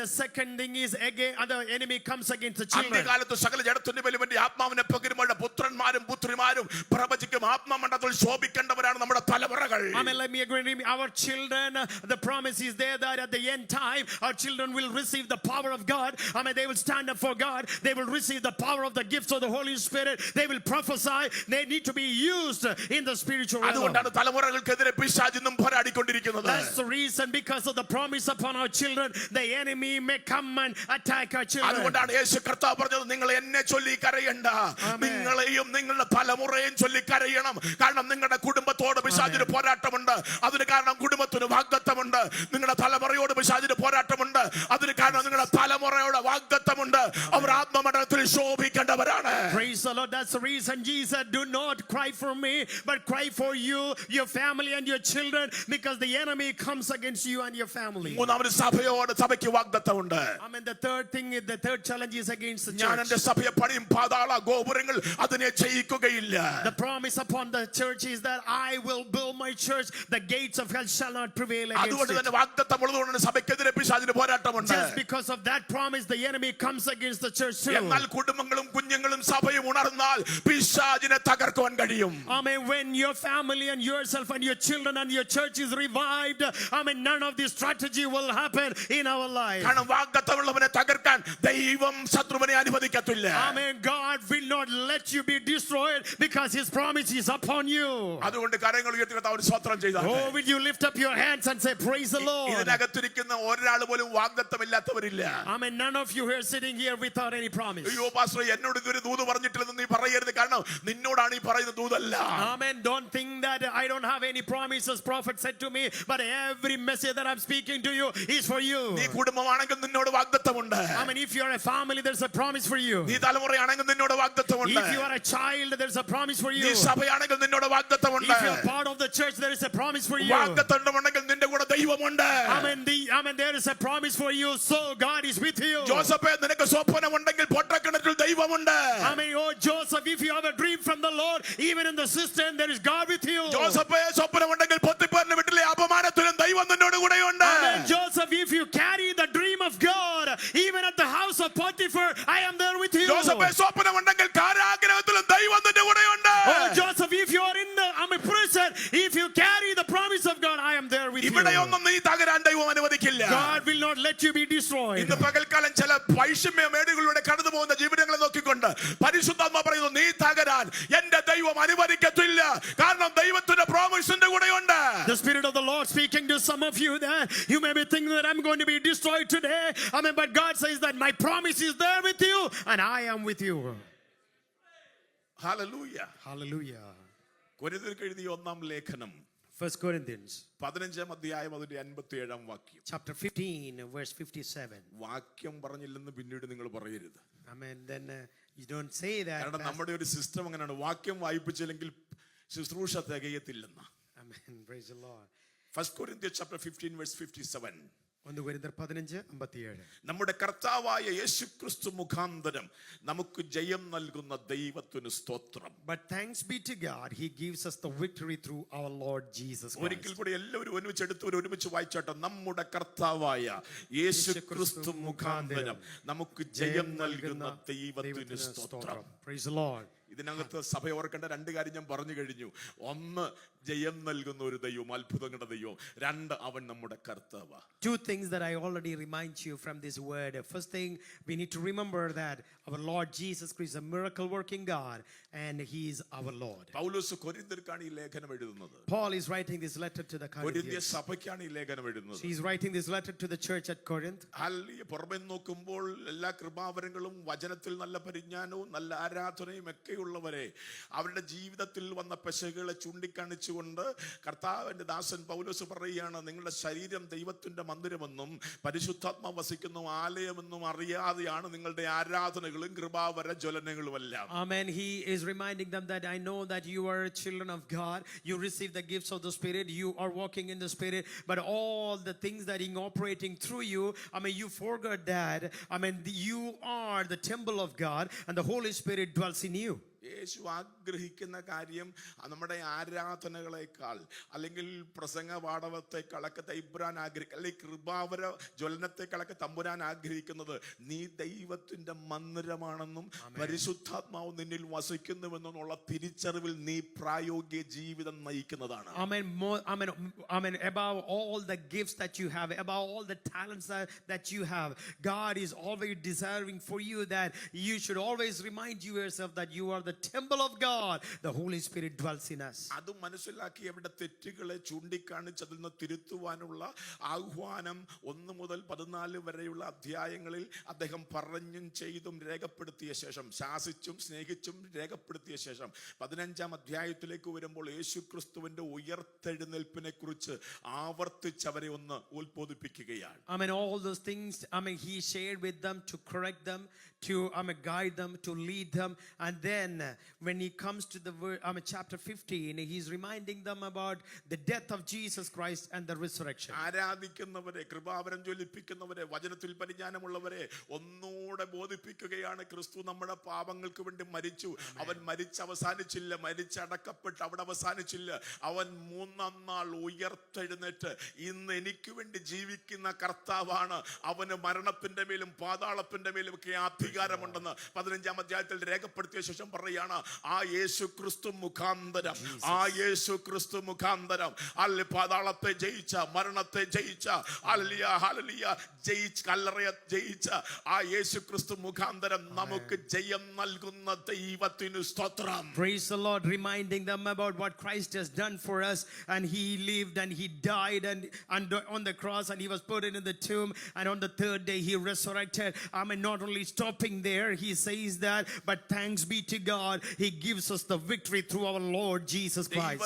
The second thing is again the enemy comes against the children. അന്ത്യകാലത്ത് സകല ജഡത്തിന്റെ മേലും വേണ്ടി ആത്മാവിനെ പകരുമ്പോൾ പുത്രന്മാരും പുത്രിമാരും പ്രവചിക്കും. ആത്മമണ്ഡലത്തിൽ ശോഭിക്കേണ്ടവരാണ് നമ്മുടെ തലമുറകൾ. Let me agree. Our children, the promise is there that at the end time our children will receive the power of God. They will stand up for God. They will receive the power of the gifts of the Holy Spirit. They will prophesy. They need to be used in the spiritual realm. അതുകൊണ്ടാണ് തലമുറകൾക്കെതിരെ പിശാച് ഇന്നും പോരാടിക്കൊണ്ടിരിക്കുന്നത്. That's the reason, because of the promise upon our children, the enemy may come and attack our children. അതുകൊണ്ടാണ് യേശു കർത്താവ് പറഞ്ഞത് നിങ്ങൾ എന്നെ ചൊല്ലി കരയണ്ട, നിങ്ങളെയും നിങ്ങളുടെ തലമുറയെയും ചൊല്ലി കരയണം. കാരണം നിങ്ങളുടെ കുടുംബത്തോട് പിശാചിന് പോരാട്ടമുണ്ട്. അതിന് കാരണം കുടുംബത്തിന് വാഗ്ദത്തമുണ്ട്. നിങ്ങളുടെ തലമുറയോട് പിശാചിന് പോരാട്ടമുണ്ട്. അതിന് കാരണം നിങ്ങളുടെ തലമുറയോട് വാഗ്ദത്തമുണ്ട്. അവർ ആത്മമണ്ഡലത്തിൽ ശോഭിക്കേണ്ടവരാണ്. Praise the Lord. That's the reason Jesus said, do not cry for me, but cry for you, your family and your children, because the enemy comes against you and your family. മൂന്നാമത് സഭയോട് സഭയ്ക്ക് വാഗ്ദത്തമുണ്ട്. The third thing, the third challenge is against the ഞാൻ church. എൻ്റെ സഭയെ പണിയും, പാതാള ഗോപുരങ്ങൾ അതിനെ ജയിക്കുകയില്ല. The promise upon the church is that I will build my church, the gates of hell shall not prevail against അതുകൊണ്ട് it. തന്നെ വാഗ്ദത്തമുള്ളതുകൊണ്ടാണ് സഭയ്ക്കെതിരെ പിശാചിന് പോരാട്ടമുണ്ട്. Just because of that promise, the enemy comes against the church too. എന്നാൽ കുടുംബങ്ങളും കുഞ്ഞുങ്ങളും സഭയും ഉണർന്നാൽ പിശാചിനെ തകർക്കുവാൻ കഴിയും. When your family and yourself and your children and your church is revived, none of this strategy will happen in our life. കാരണം വാഗ്ദത്തമുള്ളവനെ തകർക്കാൻ ദൈവം ശത്രുവിനെ അനുവദിക്കത്തില്ല. God will not let you be destroyed because His promise is upon you. അതുകൊണ്ട് കരങ്ങൾ ഉയർത്തി കർത്താവിന് സ്തോത്രം ചെയ്താട്ടെ. Will you lift up your hands and say praise the Lord? ഇതിനകത്തിരിക്കുന്ന ഒരാൾ പോലും വാഗ്ദത്തമില്ലാത്തവരില്ല. Amen. None of you here sitting here without any promise. അയ്യോ pastor എന്നോട് ഇതൊരു ദൂത് പറഞ്ഞിട്ടില്ലെന്ന് നീ പറയരുത്. കാരണം നിന്നോടാണ് ഈ പറയുന്ന ദൂതല്ല. Amen. Don't think that I don't have any promises prophet said to me, but every message that I'm speaking to you is for you. നീ കുടുംബമാണെങ്കിൽ നിന്നോട് വാഗ്ദത്തമുണ്ട്. Amen. If you are a family, there's a promise for you. നീ തലമുറയാണെങ്കിൽ നിന്നോട് വാഗ്ദത്തമുണ്ട്. If you are a child, there's a promise for you. നീ സഭയാണെങ്കിൽ നിന്നോട് വാഗ്ദത്തമുണ്ട്. If you are part of the church, there is a promise for you. വാഗ്ദത്തമുണ്ടെങ്കിൽ നിന്റെ കൂടെ ദൈവമുണ്ട്. Amen. There is a promise for you, so God is with you. ജോസഫേ നിനക്ക് സ്വപ്നമുണ്ടെങ്കിൽ പൊട്ടക്കിണറ്റിൽ ദൈവമുണ്ട്. Amen. Oh Joseph, if you have a dream from the Lord, even in the cistern, there is God with you. ജോസഫേ സ്വപ്നമുണ്ടെങ്കിൽ പൊത്തിഫാറിന്റെ വീട്ടിലെ അപമാനത്തിലും ദൈവം നിന്നോട് കൂടെയുണ്ട്. Amen. Joseph, if you carry the dream of God, even at the house of Potiphar, I am there with you. ജോസഫേ സ്വപ്നമുണ്ടെങ്കിൽ കാരാഗ്രഹത്തിലും ദൈവം നിന്റെ കൂടെയുണ്ട്. Oh Joseph, if you are in the prison, if you carry the promise of God, I am there with you. ഇവിടെയൊന്നും നീ തകരാൻ ദൈവം അനുവദിക്കില്ല. God will not let you be destroyed. ഇന്ന് പകൽക്കാലം ചില വൈഷമ്യ മേടുകളിലൂടെ കടന്നു പോകുന്ന ജീവിതങ്ങളെ നോക്കിക്കൊണ്ട് പരിശുദ്ധാത്മാ പറയുന്നു നീ തകരാൻ എന്റെ ദൈവം അനുവദിക്കത്തില്ല. കാരണം ദൈവത്തിന്റെ പ്രോമിസിന്റെ കൂടെയുണ്ട്. The Spirit of the Lord speaking to some of you that you may be thinking that I'm going to be destroyed today. Amen. But God says that my promise is there with you and I am with you. Hallelujah. Hallelujah. കൊരിന്ത്യർക്ക് എഴുതിയ ഒന്നാം ലേഖനം 1 Corinthians 15-ാം അധ്യായം അതിന്റെ 57-ാം വാക്യം. chapter 15 verse 57. വാക്യം പറഞ്ഞില്ലെന്ന് പിന്നീട് നിങ്ങൾ പറയരുത്. Amen. Then you don't say that. കാരണം നമ്മുടെ ഒരു സിസ്റ്റം അങ്ങനെയാണ്, വാക്യം വായിപ്പിച്ചില്ലെങ്കിൽ ശുശ്രൂഷ തികയത്തില്ലെന്ന്. Amen. Praise the Lord. 1 Corinthians chapter 15 verse 57. 1 Corinthians 15:57. നമ്മുടെ കർത്താവായ യേശുക്രിസ്തു മുഖാന്തരം നമുക്ക് ജയം നൽകുന്ന ദൈവത്തിന് സ്തോത്രം. But thanks be to God, He gives us the victory through our Lord Jesus ഒരിക്കൽ Christ. കൂടി എല്ലാവരും ഒരുമിച്ച് വായിച്ചോട്ടെ. നമ്മുടെ കർത്താവായ യേശുക്രിസ്തു മുഖാന്തരം നമുക്ക് ജയം നൽകുന്ന ദൈവത്തിന് സ്തോത്രം. Praise the Lord. ഇതിനകത്ത് സഭ ഓർക്കേണ്ട രണ്ട് കാര്യം ഞാൻ പറഞ്ഞു കഴിഞ്ഞു. ഒന്ന്, ജയം നൽകുന്ന ഒരു ദൈവം, അത്ഭുതങ്ങളുടെ ദൈവം. രണ്ട്, അവൻ നമ്മുടെ കർത്താവ്. Two things that I already remind you from this word. First thing, we need to remember that our Lord Jesus Christ is a miracle working God and He is our Lord. പൗലോസ് കൊരിന്ത്യർക്കാണ് ഈ ലേഖനം എഴുതുന്നത്. Paul is writing this letter to the കൊരിന്ത്യ Corinthians. സഭയ്ക്കാണ് ഈ ലേഖനം എഴുതുന്നത്. He is writing this letter to the church at Corinth. പുറമെ നോക്കുമ്പോൾ എല്ലാ കൃപാവരങ്ങളും വചനത്തിൽ നല്ല പരിജ്ഞാനവും നല്ല ആരാധനയും ഒക്കെ ഉള്ളവരെ അവരുടെ ജീവിതത്തിൽ വന്ന പെശകുകളെ ചൂണ്ടിക്കാണിച്ചുകൊണ്ട് കർത്താവിന്റെ ദാസൻ പൗലോസ് പറയുകയാണ്, നിങ്ങളുടെ ശരീരം ദൈവത്തിന്റെ മന്ദിരമെന്നും പരിശുദ്ധാത്മാവ് വസിക്കുന്ന ആലയമെന്നും അറിയാതെയാണ് നിങ്ങളുടെ ആരാധനകളും കൃപാവര ജ്വലനങ്ങളും എല്ലാം. Amen. He is reminding them that I know that you are children of God. You receive the gifts of the Spirit. You are walking in the Spirit. But all the things that are operating through you, you forgot that. You are the temple of God and the Holy Spirit dwells in you. യേശു ആഗ്രഹിക്കുന്ന കാര്യം നമ്മുടെ ആരാധനകളെക്കാൾ അല്ലെങ്കിൽ പ്രസംഗ പാടവത്തെക്കാളൊക്കെ തമ്പുരാൻ അല്ലെങ്കിൽ കൃപാവര ജ്വലനത്തെക്കാളൊക്കെ തമ്പുരാൻ ആഗ്രഹിക്കുന്നത് നീ ദൈവത്തിന്റെ മന്ദിരമാണെന്നും പരിശുദ്ധാത്മാവ് നിന്നിൽ വസിക്കുന്നുവെന്നുള്ള തിരിച്ചറിവിൽ നീ പ്രായോഗിക ജീവിതം നയിക്കുന്നതാണ്. Amen. Above all the gifts that you have, above all the talents that you have, God is always desiring for you that you should always remind yourself that you are the temple of God. The Holy Spirit dwells in us. അത് മനസ്സിലാക്കി അവരുടെ തെറ്റുകളെ ചൂണ്ടിക്കാണിച്ച് അതിൽ നിന്ന് തിരുത്തുവാനുള്ള ആഹ്വാനം 1 മുതൽ 14 വരെയുള്ള അധ്യായങ്ങളിൽ അദ്ദേഹം പറഞ്ഞും ചെയ്തും രേഖപ്പെടുത്തിയ ശേഷം, ശാസിച്ചും സ്നേഹിച്ചും രേഖപ്പെടുത്തിയ ശേഷം 15-ാം അധ്യായത്തിലേക്ക് വരുമ്പോൾ യേശുക്രിസ്തുവിന്റെ ഉയർത്തെഴുന്നേൽപ്പിനെ കുറിച്ച് ആവർത്തിച്ച് അവരെ ഒന്ന് ഉത്ബോധിപ്പിക്കുകയാണ്. All those things, he shared with them to correct them, to guide them, to lead them. And then when he comes to the chapter 15, he's reminding them about the death of Jesus Christ and the resurrection. ആരാധിക്കുന്നവരെ, കൃപാവരം ജ്വലിപ്പിക്കുന്നവരെ, വചനത്തിൽ പരിജ്ഞാനമുള്ളവരെ ഒന്നുകൂടെ ബോധിപ്പിക്കുകയാണ്. ക്രിസ്തു നമ്മുടെ പാപങ്ങൾക്ക് വേണ്ടി മരിച്ചു. അവൻ അവസാനിച്ചില്ല, മരിച്ചടക്കപ്പെട്ട് അവിടെ അവസാനിച്ചില്ല. അവൻ 3-ാം നാൾ ഉയർത്തെഴുന്നേറ്റ് ഇന്ന് എനിക്ക് വേണ്ടി ജീവിക്കുന്ന കർത്താവാണ്. അവന് മരണത്തിന്റെ മേലും പാതാളത്തിന്റെ മേലും ഒക്കെ അധികാരമുണ്ടെന്ന് 15-ാം അധ്യായത്തിൽ രേഖപ്പെടുത്തിയ ശേഷം പറയുക, പറയുകയാണ് ആ യേശു ക്രിസ്തു മുഖാന്തരം, ആ യേശു ക്രിസ്തു മുഖാന്തരം അല്ല പാതാളത്തെ ജയിച്ച, മരണത്തെ ജയിച്ച, ഹല്ലേലൂയ ഹല്ലേലൂയ ജയിച്ച, കല്ലറയെ ജയിച്ച ആ യേശു ക്രിസ്തു മുഖാന്തരം നമുക്ക് ജയം നൽകുന്ന ദൈവത്തിന് സ്തോത്രം. Praise the Lord, reminding them about what Christ has done for us, and he lived and he died and on the cross, and he was put in the tomb, and on the third day he resurrected. I mean, not only stopping there, he says that, but thanks be to God, he gives us the victory through our Lord Jesus Christ.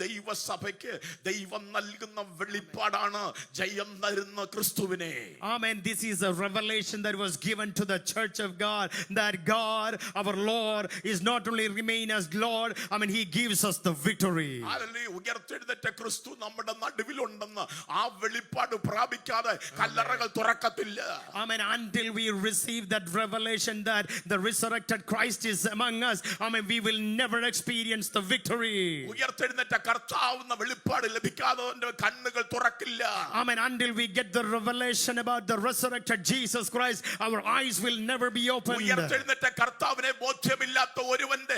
ദൈവസഭയ്ക്ക് ദൈവം നൽകുന്ന വെളിപ്പാടാണ് ജയം തരുന്ന ക്രിസ്തുവിനെ. Amen. This is a revelation that was given to the church of God, that God, our Lord, is not only remain as Lord, I mean, he gives us the victory. Hallelujah. ഉയർത്തെഴുന്നേറ്റ ക്രിസ്തു നമ്മുടെ നടുവിലുണ്ടെന്ന് ആ വെളിപ്പാട് പ്രാപിക്കാതെ കല്ലറകൾ തുറക്കത്തില്ല. Amen. Until we receive that revelation that the resurrected Christ is among us, amen, we will never experience the victory. ഉയർത്തെഴുന്നേറ്റ കർത്താവെന്ന വെളിപ്പാട് ലഭിക്കാതെ കണ്ണുകൾ തുറക്കില്ല. Amen. Until we get the revelation about the resurrected Jesus Christ, our eyes will never be opened. ഉയർത്തെഴുന്നേറ്റ കർത്താവിനെ ബോധ്യമില്ലാത്ത ഒരുവന്റെ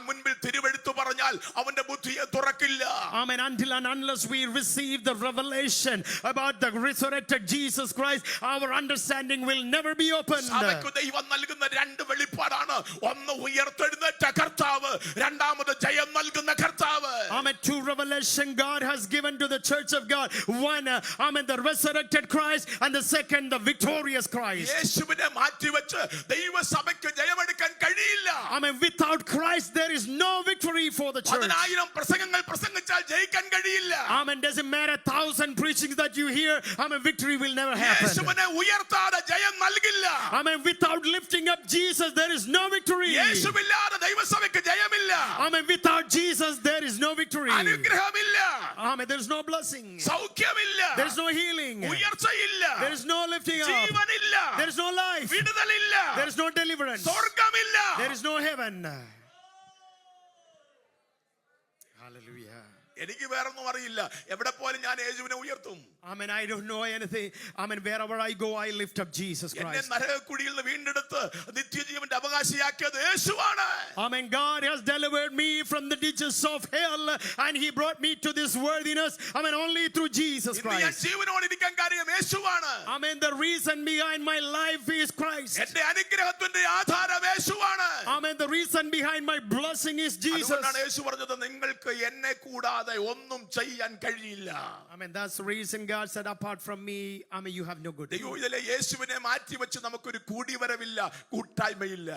മുൻപിൽ തിരുവെഴുത്ത് പറഞ്ഞാൽ അവന്റെ ബുദ്ധിയെ തുറക്കില്ല. Amen. Until and unless we receive the revelation about the resurrected Jesus Christ, our understanding will never be opened. സഭയ്ക്ക് ദൈവം നൽകുന്ന രണ്ട് വെളിപ്പാടാണ്. ഒന്ന് ഉയർത്തെഴുന്നേറ്റ കർത്താവ്, രണ്ടാമത് ജയം നൽകുന്ന കർത്താവ്. Amen. Two revelation God has given to the church of God. One, amen, the resurrected Christ, and the second, the victorious Christ. യേശുവിനെ മാറ്റിവെച്ച് ദൈവസഭയ്ക്ക് ജയമെടുക്കാൻ കഴിയില്ല. Amen. Without Christ, there is no victory for the church. 10,000 പ്രസംഗങ്ങൾ പ്രസംഗിച്ചാൽ ജയിക്കാൻ കഴിയില്ല. Amen. Doesn't matter 1,000 preachings that you hear. Amen. Victory will never happen. യേശുവിനെ ഉയർത്താതെ ജയം നൽകില്ല. Amen. Without lifting up Jesus, there is no victory. യേശുവില്ലാതെ ദൈവസഭയ്ക്ക് ജയമില്ല. Amen. Without Jesus, there is no victory. അനുഗ്രഹമില്ല. Amen. There is no blessing. സൗഖ്യമില്ല. There is no healing. ഉയർച്ചയില്ല. There is no lifting up. ജീവനില്ല. There is no life. വിടുതലില്ല. There is no deliverance. സ്വർഗ്ഗമില്ല. There is no heaven. Hallelujah. എനിക്ക് വേറൊന്നും അറിയില്ല. എവിടെ പോലും ഞാൻ യേശുവിനെ ഉയർത്തും. Amen. I don't know anything. Amen. Wherever I go, I lift up Jesus എന്നെ Christ. നരകക്കുഴിയിൽ നിന്ന് വീണ്ടെടുത്ത് നിത്യജീവന്റെ അവകാശിയാക്കിയത് യേശുവാണ്. Amen. God has delivered me from the ditches of hell, and he brought me to this worthiness. Amen. Only through Jesus ഇന്ന് ഞാൻ Christ. ജീവനോട് ഇരിക്കാൻ കാര്യം യേശുവാണ്. Amen. The reason behind my life is Christ. എന്റെ അനുഗ്രഹത്തിന്റെ ആധാരം യേശുവാണ്. Amen. The reason behind my blessing is Jesus. അതുകൊണ്ടാണ് യേശു പറഞ്ഞത് നിങ്ങൾക്ക് എന്നെ കൂടാതെ ഒന്നും ചെയ്യാൻ കഴിയില്ല. Amen. That's the reason God said, apart from me, Amen, you have no good. ദൈവത്തിലെ യേശുവിനെ മാറ്റിവെച്ച് നമുക്കൊരു കൂടിവരവില്ല, കൂട്ടായ്മയില്ല.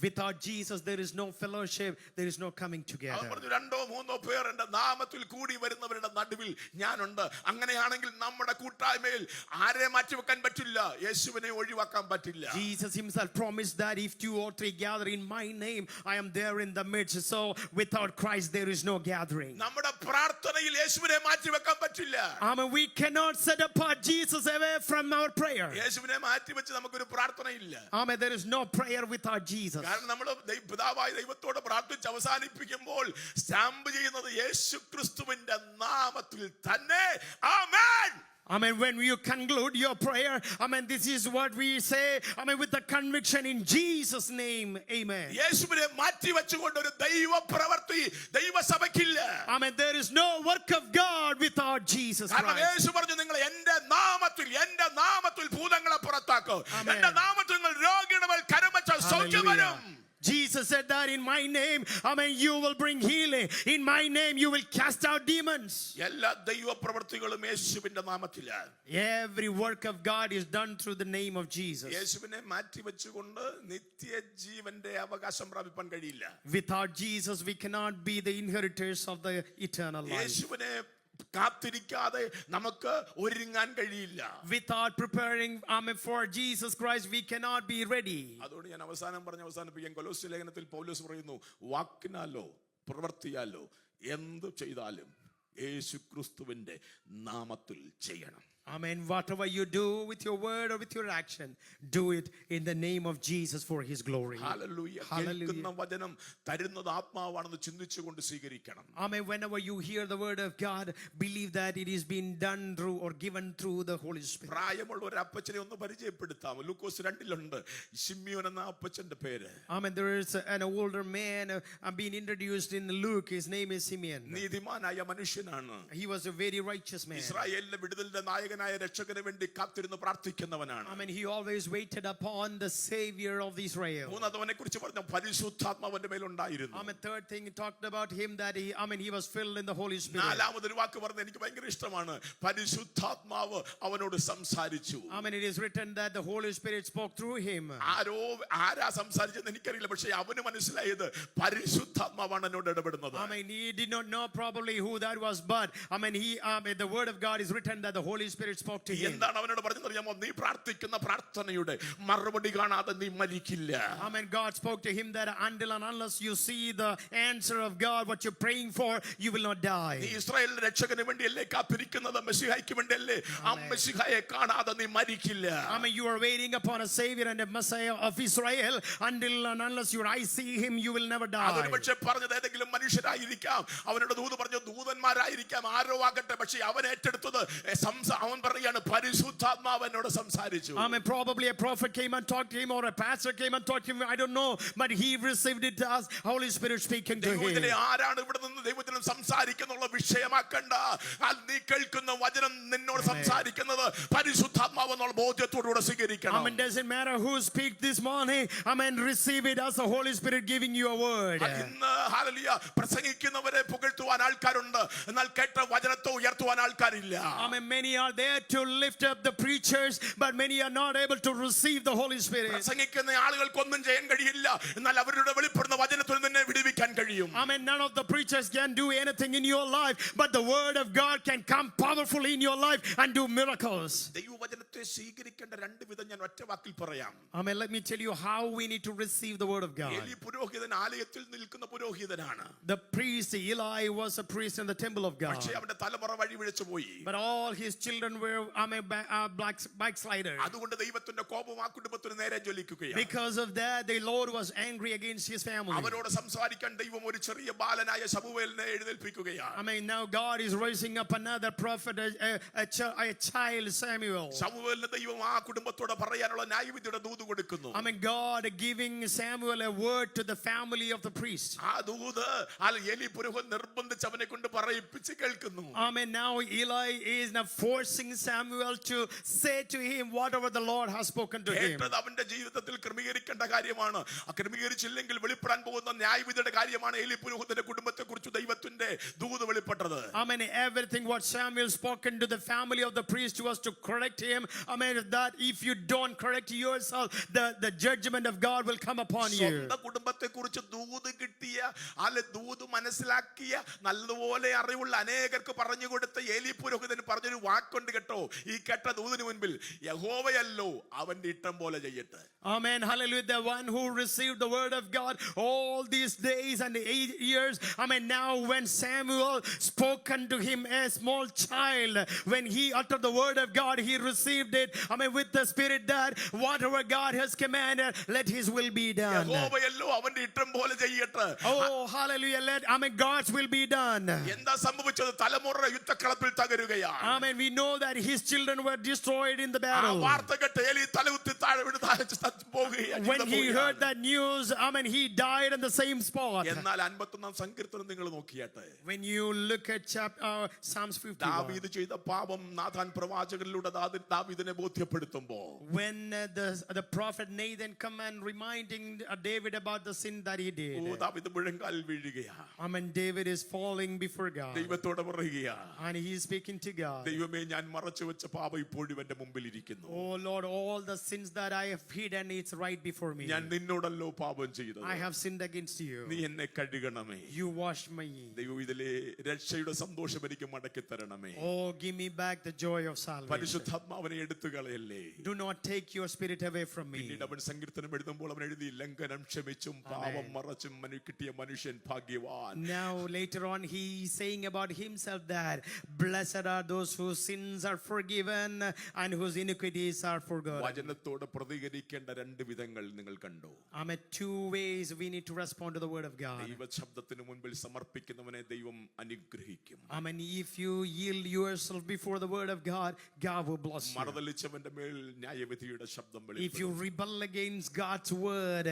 Without Jesus, there is no fellowship, there is no coming together. അവൻ പറഞ്ഞു, 2-3 പേർ എന്റെ നാമത്തിൽ കൂടി വരുന്നവരുടെ നടുവിൽ ഞാനുണ്ട്. അങ്ങനെയാണെങ്കിൽ നമ്മുടെ കൂട്ടായ്മയിൽ ആരെ മാറ്റിവെക്കാൻ പറ്റില്ല, യേശുവിനെ ഒഴിവാക്കാൻ പറ്റില്ല. Jesus himself promised that if 2 or 3 gather in my name, I am there in the midst. So without Christ, there is no gathering. നമ്മുടെ പ്രാർത്ഥനയിൽ യേശുവിനെ മാറ്റിവെക്കാൻ പറ്റില്ല. Amen. We cannot set apart Jesus away from our prayer. യേശുവിനെ മാറ്റിവെച്ച് നമുക്കൊരു പ്രാർത്ഥനയില്ല. Amen. There is no prayer without Jesus. കാരണം നമ്മൾ പിതാവായ ദൈവത്തോട് പ്രാർത്ഥിച്ച് അവസാനിപ്പിക്കുമ്പോൾ സ്റ്റാമ്പ് ചെയ്യുന്നത് യേശു ക്രിസ്തുവിന്റെ നാമത്തിൽ തന്നെ. ആമേൻ. Amen. When you conclude your prayer, amen, this is what we say, amen, with the conviction in Jesus' name. Amen. യേശുവിനെ മാറ്റിവെച്ചുകൊണ്ട് ഒരു ദൈവ പ്രവൃത്തി ദൈവസഭയ്ക്കില്ല. Amen. There is no work of God without Jesus കാരണം Christ. യേശു പറഞ്ഞു, നിങ്ങൾ എന്റെ നാമത്തിൽ ഭൂതങ്ങളെ പുറത്താക്കും, എന്റെ നാമത്തിൽ നിങ്ങൾ രോഗിയുടെ മേൽ കരം വെച്ചാൽ സൗഖ്യം വരും. Jesus said that in my name, amen, you will bring healing. In my name, you will cast out demons. എല്ലാ ദൈവ പ്രവൃത്തികളും യേശുവിന്റെ നാമത്തിലാണ്. Every work of God is done through the name of Jesus. യേശുവിനെ മാറ്റിവെച്ചുകൊണ്ട് നിത്യജീവന്റെ അവകാശം പ്രാപിക്കാൻ കഴിയില്ല. Without Jesus, we cannot be the inheritors of the eternal life. യേശുവിനെ കാത്തിരിക്കാതെ നമുക്ക് ഒരുങ്ങാൻ കഴിയില്ല. Without preparing, amen, for Jesus Christ, we cannot be ready. അതുകൊണ്ട് ഞാൻ അവസാനിപ്പിക്കാൻ കൊലോസ്യ ലേഖനത്തിൽ പൗലോസ് പറയുന്നു, വാക്കിനാലോ പ്രവൃത്തിയാലോ എന്ത് ചെയ്താലും യേശു ക്രിസ്തുവിന്റെ നാമത്തിൽ ചെയ്യണം. Amen. Whatever you do with your word or with your action, do it in the name of Jesus for his glory. Hallelujah. Hallelujah. കേൾക്കുന്ന വചനം തരുന്നത് ആത്മാവാണെന്ന് ചിന്തിച്ചുകൊണ്ട് സ്വീകരിക്കണം. Amen. Whenever you hear the word of God, believe that it is being done through or given through the Holy Spirit. പ്രായമുള്ള ഒരു അപ്പച്ചനെ ഒന്ന് പരിചയപ്പെടുത്താം. ലൂക്കോസ് 2 ശിമ്യോൻ എന്ന അപ്പച്ചന്റെ പേര്. Amen. There is an older man being introduced in Luke. His name is Simeon. നീതിമാനായ മനുഷ്യനാണ്. He was a very righteous man. ഇസ്രായേലിന്റെ വിടുതലിന്റെ നായകനായ രക്ഷകന് വേണ്ടി കാത്തിരുന്ന് പ്രാർത്ഥിക്കുന്നവനാണ്. Amen. He always waited upon the Savior of Israel. മൂന്നാമതവനെ കുറിച്ച് പറഞ്ഞ പരിശുദ്ധാത്മാവിന്റെ മേലുണ്ടായിരുന്നു. Amen. Third thing, he talked about him that he was filled in the Holy Spirit. നാലാമതൊരു വാക്ക് പറഞ്ഞ എനിക്ക് ഭയങ്കര ഇഷ്ടമാണ്. പരിശുദ്ധാത്മാവ് അവനോട് സംസാരിച്ചു. Amen. It is written that the Holy Spirit spoke through him. ആരാ സംസാരിച്ചെന്ന് എനിക്കറിയില്ല. പക്ഷെ അവന് മനസ്സിലായത് പരിശുദ്ധാത്മാവാണ് എന്നോട് ഇടപെടുന്നത്. Amen. He did not know probably who that was, but Amen. The word of God is written that the Holy Spirit spoke to him. എന്താണ് അവനോട് പറഞ്ഞറിയാമോ? നീ പ്രാർത്ഥിക്കുന്ന പ്രാർത്ഥനയുടെ മറുപടി കാണാതെ നീ മരിക്കില്ല. Amen. God spoke to him that until and unless you see the answer of God, what you're praying for, you will not die. നീ ഇസ്രായേലിന്റെ രക്ഷകന് വേണ്ടിയല്ലേ കാത്തിരിക്കുന്നത്? മെസ്സിഹായ്ക്ക് വേണ്ടിയല്ലേ? ആ മെസ്സിഹായെ കാണാതെ നീ മരിക്കില്ല. Amen. You are waiting upon a Savior and a Messiah of Israel. Until and unless your eyes see him, you will never die. അതൊരു പക്ഷേ പറഞ്ഞത് ഏതെങ്കിലും മനുഷ്യരായിരിക്കാം. അവനോട് ദൂത് പറഞ്ഞ ദൂതന്മാരായിരിക്കാം. ആരോ ആകട്ടെ. പക്ഷെ അവൻ ഏറ്റെടുത്തത് അവൻ പറയാണ് പരിശുദ്ധാത്മാവ് എന്നോട് സംസാരിച്ചു. Amen. Probably a prophet came and talked to him, or a pastor came and talked to him. I don't know, but he received it as Holy Spirit speaking to him. ആരാണ് ഇവിടെ നിന്ന് ദൈവത്തിനും സംസാരിക്കുന്നുള്ള വിഷയമാക്കണ്ട. നീ കേൾക്കുന്ന വചനം നിന്നോട് സംസാരിക്കുന്നത് പരിശുദ്ധാത്മാവ് എന്നുള്ള ബോധ്യത്തോടുകൂടെ സ്വീകരിക്കണം. Amen. Doesn't matter who speaks this morning. Amen. Receive it as the Holy Spirit giving you a word. ഇന്ന് ഹല്ലേലൂയ പ്രസംഗിക്കുന്നവരെ പുകഴ്ത്തുവാൻ ആൾക്കാരുണ്ട്. എന്നാൽ കേട്ട വചനത്തെ ഉയർത്തുവാൻ ആൾക്കാരില്ല. Amen. Many are there to lift up the preachers, but many are not able to receive the Holy Spirit. പ്രസംഗിക്കുന്ന ആളുകൾക്കൊന്നും ചെയ്യാൻ കഴിയില്ല. എന്നാൽ അവരുടെ വെളിപ്പെടുന്ന വചനത്തിൽ നിന്നെ വിടുവിക്കാൻ കഴിയും. Amen. None of the preachers can do anything in your life, but the word of God can come powerfully in your life and do miracles. ദൈവവചനത്തെ സ്വീകരിക്കേണ്ട രണ്ട് വിധം ഞാൻ ഒറ്റ വാക്കിൽ പറയാം. Amen. Let me tell you how we need to receive the word of God. ഏലി പുരോഹിതൻ ആലയത്തിൽ നിൽക്കുന്ന പുരോഹിതനാണ്. The priest Eli was a priest in the temple of God. പക്ഷേ അവന്റെ തലമുറ വഴി വിളിച്ചു പോയി. But all his children were backsliders. അതുകൊണ്ട് ദൈവത്തിന്റെ കോപം ആ കുടുംബത്തിന് നേരെ ജ്വലിക്കുകയാണ്. Because of that, the Lord was angry against his family. അവരോട് സംസാരിക്കാൻ ദൈവം ഒരു ചെറിയ ബാലനായ ശമൂവേലിനെ എഴുന്നേൽപ്പിക്കുകയാണ്. Amen. Now God is raising up another prophet, a child Samuel. ശമൂവേലിന് ദൈവം ആ കുടുംബത്തോട് പറയാനുള്ള ന്യായവിധിയുടെ ദൂത് കൊടുക്കുന്നു. Amen. God giving Samuel a word to the family of the priest. ആ ദൂത് ഏലി പുരോഹിതൻ നിർബന്ധിച്ച് അവനെ കൊണ്ട് പറയിപ്പിച്ച് കേൾക്കുന്നു. Amen. Now Eli is now forcing Samuel to say to him whatever the Lord has spoken to him. കേട്ടത് അവന്റെ ജീവിതത്തിൽ ക്രമീകരിക്കേണ്ട കാര്യമാണ്. ക്രമീകരിച്ചില്ലെങ്കിൽ വെളിപ്പെടാൻ പോകുന്ന ന്യായവിധിയുടെ കാര്യമാണ് ഏലി പുരോഹിതന്റെ കുടുംബത്തെ കുറിച്ച് ദൈവത്തിന്റെ ദൂത് വെളിപ്പെട്ടത്. Amen. Everything what Samuel spoken to the family of the priest was to correct him. Amen. That if you don't correct yourself, the judgment of God will come upon you. സ്വന്തം കുടുംബത്തെ കുറിച്ച് ദൂത് കിട്ടിയ ദൂത് മനസ്സിലാക്കിയ നല്ലപോലെ അറിവുള്ള അനേകർക്ക് പറഞ്ഞു കൊടുത്ത ഏലി പുരോഹിതന് പറഞ്ഞൊരു വാക്കുണ്ട് കേട്ടോ. ഈ കേട്ട ദൂതിന് മുൻപിൽ യഹോവയല്ലോ അവന്റെ ഇഷ്ടം പോലെ ചെയ്യട്ടെ. Amen. Hallelujah. The one who received the word of God all these days and 8 years. Amen. Now when Samuel spoke unto him a small child, when he uttered the word of God, he received it. Amen. With the spirit that whatever God has commanded, let his will be done. യഹോവയല്ലോ അവന്റെ ഇഷ്ടം പോലെ ചെയ്യട്ടെ. Oh, hallelujah. Amen. God's will be done. എന്താ സംഭവിച്ചത്? തലമുറ യുദ്ധക്കളത്തിൽ തകരുകയാണ്. Amen. We know that his children were destroyed in the battle. വാർത്ത കേട്ട് ഏലി തലകുത്തി താഴെ വീണ് When he heard that news, Amen, he died on the same spot. എന്നാൽ 51 സങ്കീർത്തനം നിങ്ങൾ നോക്കിയാട്ടെ. When you look at Psalms 51, ദാവീദ് ചെയ്ത പാപം നാഥാൻ പ്രവാചകനിലൂടെ ദാവീദിനെ ബോധ്യപ്പെടുത്തുമ്പോൾ, when the prophet Nathan come and reminding David about the sin that he did, ദാവീദ് മുഴങ്കാലിൽ വീഴുകയാണ്. Amen, David is falling before God ദൈവത്തോട് പറയുകയാണ്, and he is speaking to God. ദൈവമേ, ഞാൻ മറച്ചു വെച്ച പാപം ഇപ്പോഴും എന്റെ മുമ്പിൽ ഇരിക്കുന്നു. Oh Lord, all the sins that I have hidden, it's right before me. ഞാൻ നിന്നോടല്ലോ പാപം ചെയ്തത്. I have sinned against you. നീ എന്നെ കഴുകണമേ. You wash me. ദൈവം ഇതിലെ രക്ഷയുടെ സന്തോഷം എനിക്ക് മടക്കി തരണമേ. Oh, give me back the joy of salvation. പരിശുദ്ധാത്മാവിനെ എടുത്തു കളയല്ലേ. Do not take your spirit away from me. പിന്നീട് അവൻ സങ്കീർത്തനം എഴുതുമ്പോൾ അവൻ എഴുതി, ലംഘനം ക്ഷമിച്ചും പാപം മറച്ചും കിട്ടിയ മനുഷ്യൻ ഭാഗ്യവാൻ. Now later on he is saying about himself that blessed are those whose sins sins are forgiven and whose iniquities are forgotten. വചനത്തോട് പ്രതികരിക്കേണ്ട രണ്ട് വിധങ്ങൾ നിങ്ങൾ കണ്ടു. Amen. Two ways we need to respond to the word of God. ദൈവശബ്ദത്തിന് മുൻപിൽ സമർപ്പിക്കുന്നവനെ ദൈവം അനുഗ്രഹിക്കും. Amen. If you yield yourself before the word of God, God will bless you. മറുതലിച്ചവന്റെ മേൽ ന്യായവിധിയുടെ ശബ്ദം If വെളിപ്പെടും. you rebel against God's word,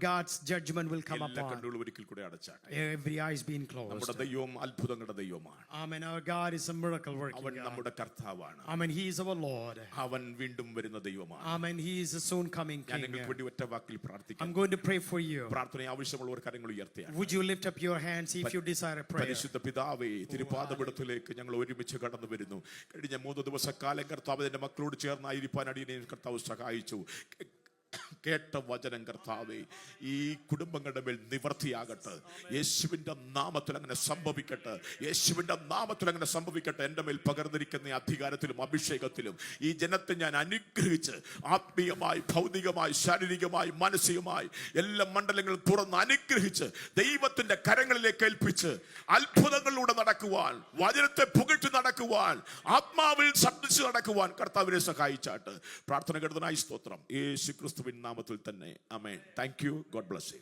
God's judgment will come എല്ലാ upon. കണ്ണുകളും ഒരിക്കൽ കൂടെ അടച്ചാട്ടെ. Every eye is being closed. നമ്മുടെ ദൈവം അത്ഭുതങ്ങളുടെ ദൈവമാണ്. Amen. Our God is a miracle working അവൻ God. നമ്മുടെ കർത്താവാണ്. Amen. He is our Lord. അവൻ വീണ്ടും വരുന്ന ദൈവമാണ്. Amen. He is a soon coming ഞാൻ King. നിങ്ങൾക്ക് വേണ്ടി ഒറ്റ വാക്കിൽ പ്രാർത്ഥിക്കാം. I'm going to pray for you. പ്രാർത്ഥന ആവശ്യമുള്ളവർ കരങ്ങൾ ഉയർത്തിയാണ്. Would you lift up your hands if you desire a prayer? പരിശുദ്ധ പിതാവേ, തിരുപാദപീഠത്തിലേക്ക് ഞങ്ങൾ ഒരുമിച്ച് കടന്നു വരുന്നു. കഴിഞ്ഞ 3 ദിവസക്കാലം കർത്താവ് എന്റെ മക്കളോട് ചേർന്നായിരിക്കാൻ അടിയനെ കർത്താവ് സഹായിച്ചു. കേട്ട വചനം കർത്താവേ ഈ കുടുംബങ്ങളുടെ മേൽ നിവർത്തിയാകട്ടെ. യേശുവിന്റെ നാമത്തിൽ അങ്ങനെ സംഭവിക്കട്ടെ. യേശുവിന്റെ നാമത്തിൽ അങ്ങനെ സംഭവിക്കട്ടെ. എൻ്റെ മേൽ പകർന്നിരിക്കുന്ന അധികാരത്തിലും അഭിഷേകത്തിലും ഈ ജനത്തെ ഞാൻ അനുഗ്രഹിച്ച് ആത്മീയമായി, ഭൗതികമായി, ശാരീരികമായി, മാനസികമായി എല്ലാ മണ്ഡലങ്ങളും തുറന്ന് അനുഗ്രഹിച്ച് ദൈവത്തിന്റെ കരങ്ങളിലേക്ക് ഏൽപ്പിച്ച് അത്ഭുതങ്ങളിലൂടെ നടക്കുവാൻ, വചനത്തെ പുകഴ്ത്തി നടക്കുവാൻ, ആത്മാവിൽ ശബ്ദിച്ച് നടക്കുവാൻ കർത്താവിനെ സഹായിച്ചാട്ട്. പ്രാർത്ഥന കേട്ടതിനായി സ്തോത്രം. യേശു ക്രിസ്തുവിൻ നാമത്തിൽ തന്നെ. Amen. Thank you. God bless U.